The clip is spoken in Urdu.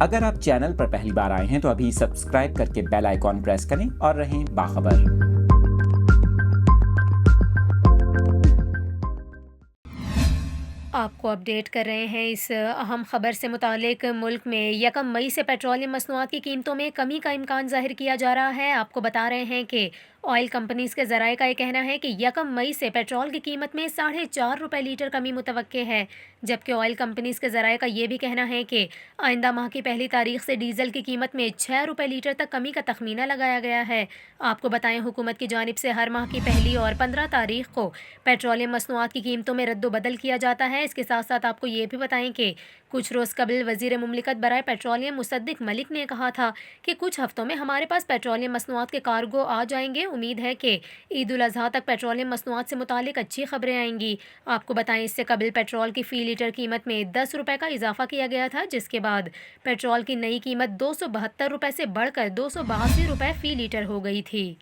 اگر آپ چینل پر پہلی بار آئے ہیں تو ابھی سبسکرائب کر کے بیل آئیکن پریس کریں اور رہیں باخبر۔ آپ کو اپڈیٹ کر رہے ہیں اس اہم خبر سے متعلق۔ ملک میں 1 مئی سے پیٹرولیم مصنوعات کی قیمتوں میں کمی کا امکان ظاہر کیا جا رہا ہے۔ آپ کو بتا رہے ہیں کہ آئل کمپنیز کے ذرائع کا یہ کہنا ہے کہ 1 مئی سے پیٹرول کی قیمت میں 4.5 لیٹر کمی متوقع ہے، جبکہ آئل کمپنیز کے ذرائع کا یہ بھی کہنا ہے کہ آئندہ ماہ کی پہلی تاریخ سے ڈیزل کی قیمت میں 6 لیٹر تک کمی کا تخمینہ لگایا گیا ہے۔ آپ کو بتائیں، حکومت کی جانب سے ہر ماہ کی پہلی اور 15 تاریخ کو پیٹرولیم مصنوعات کی قیمتوں میں رد و بدل کیا جاتا ہے۔ اس کے ساتھ ساتھ آپ کو یہ بھی بتائیں کہ کچھ روز قبل وزیر مملکت برائے پیٹرولیم مصدق ملک نے کہا تھا کہ کچھ ہفتوں میں ہمارے پاس پیٹرولیم مصنوعات کے کارگو آ جائیں گے۔ امید ہے کہ عید الاضحیٰ تک پیٹرولیم مصنوعات سے متعلق اچھی خبریں آئیں گی۔ آپ کو بتائیں، اس سے قبل پیٹرول کی فی لیٹر قیمت میں 10 روپے کا اضافہ کیا گیا تھا، جس کے بعد پیٹرول کی نئی قیمت 272 روپے سے بڑھ کر 282 روپے فی لیٹر ہو گئی تھی۔